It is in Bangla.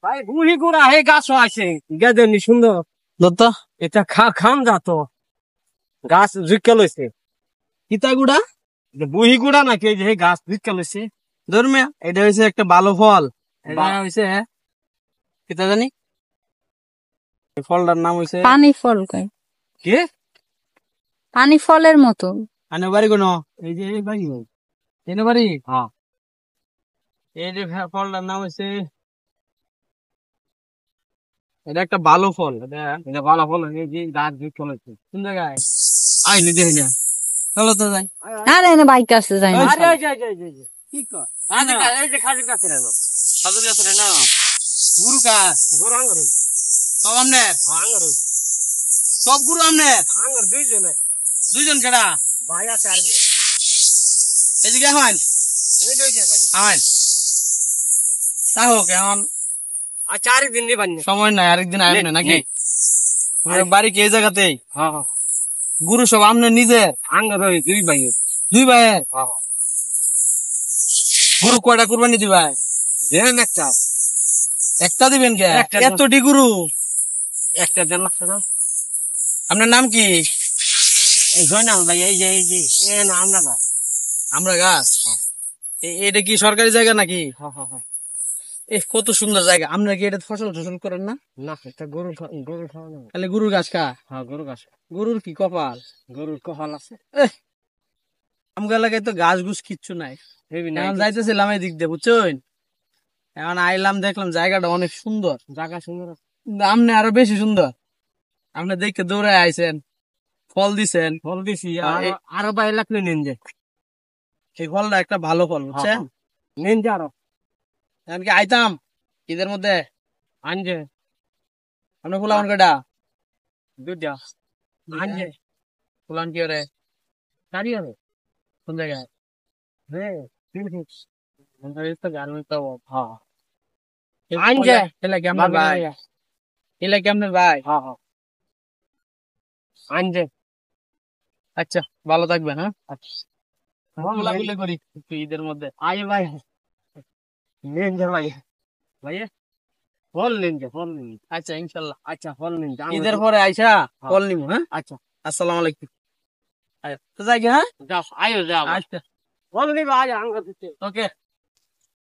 ভাই বুড়ি গুড়া হে গাছও আছে গেদেনি সুন্দর দত্তা এটা খাম যাতো গাছ ঝুঁকে লইছে কিতা গুড়া বুড়ি গুড়া নাকি এই যে হে গাছ ঝুঁকে লইছে ধর্মিয়া এটা হইছে একটা ভালো ফল এটা বা- হইছে কিতা জানি এই ফলটার নাম হইছে পানি ফল কয় কে পানি ফলের মতো আনে বাড়ি কোন এই যে এই ভাই এনে বাড়ি হ্যাঁ এই যে ফলটার নাম হইছে এটা একটা ভালো ফল এটা ভালো ফল এই যে গাছ ঝুঁকে লইছে কোন জায়গায় আই নি দেখি না চলো তো যাই আরে এনে বাইক আছে যাই না আরে এই যে কি কর এই যে খাজুর গাছ রে সাধু আছে রে না গুরু গাছ ঘর আঙ্গুর সব আমনের আঙ্গুর সব গুরু আমনের আঙ্গুর দুইজনে দুইজন কেডা ভাই আছে আর এদিকে হন এই দুইজন ভাই আইন তাহো কেমন আর 4 দিন নিবান সময় নাই আরেকদিন আইন না নাকি নে। তোমার বাড়ি কি এই জায়গাতেই হ্যাঁ হ্যাঁ গুরু সব আমনের নিজের আঙ্গুর ওই দুই ভাই দুই ভাইয়ের হ্যাঁ গুরু কয়টা কুরবানি দিবাই দেন একটা একটা দিবেন কে একটা এতটি গুরু একটা দেন লাগছে না আপনার নাম কি এই জয়নাল ভাই এই যে এ না আমরা না আমরা গাছ এটা কি সরকারি জায়গা নাকি হ্যাঁ হ্যাঁ হ্যাঁ কত সুন্দর জায়গা আমরা কি এটা ফসল টসল করেন না না এটা গরু খাওয়ানো তাহলে গরুর গাছ খা হ্যাঁ গরু গাছ গরুর কি কপাল গরুর কপাল আছে আমগা এলাকায় তো গাছ গুছ কিচ্ছু নাই হেবি না এখন যাইতেছিলাম এই দিক দিয়ে বুঝছেন এখন আইলাম দেখলাম জায়গাটা অনেক সুন্দর জায়গা সুন্দর আছে কিন্তু আপনি আরো বেশি সুন্দর আপনি দেখে দৌড়ায় আইছেন ফল দিছেন ফল দিছি হ্যাঁ, আরো বাইরে লাগলে নিন যে এই ফলটা একটা ভালো ফল বুঝছেন নিন যে আরো এখন কি আইতাম ঈদের মধ্যে আনজে আপনি ফুলান কটা দুইটা আনজে ফুলান কি রে চারি হবে কোন জায়গায় রে তিন ফিট তো গার্মেন্ট তো হ্যাঁ আনছে আনজে এলা কেমন ভাই এলা কেমন ভাই হ্যাঁ হ্যাঁ আনজে আচ্ছা ভালো থাকবেন হ্যাঁ আচ্ছা গোলাগুলি করি একটু ঈদের মধ্যে আয় ভাই নিন যে ভাই ভাইয়া ফল নিন যে ফল নিন আচ্ছা ইনশাল্লাহ আচ্ছা ফল নিন যে ঈদের পরে আইসা ফল নিবো হ্যাঁ আচ্ছা আসসালামু আলাইকুম আয় তো যাই গে, হ্যাঁ যাও আয়ো যাও আচ্ছা ফল নিবা আজ আঙ্গুর দিতে ওকে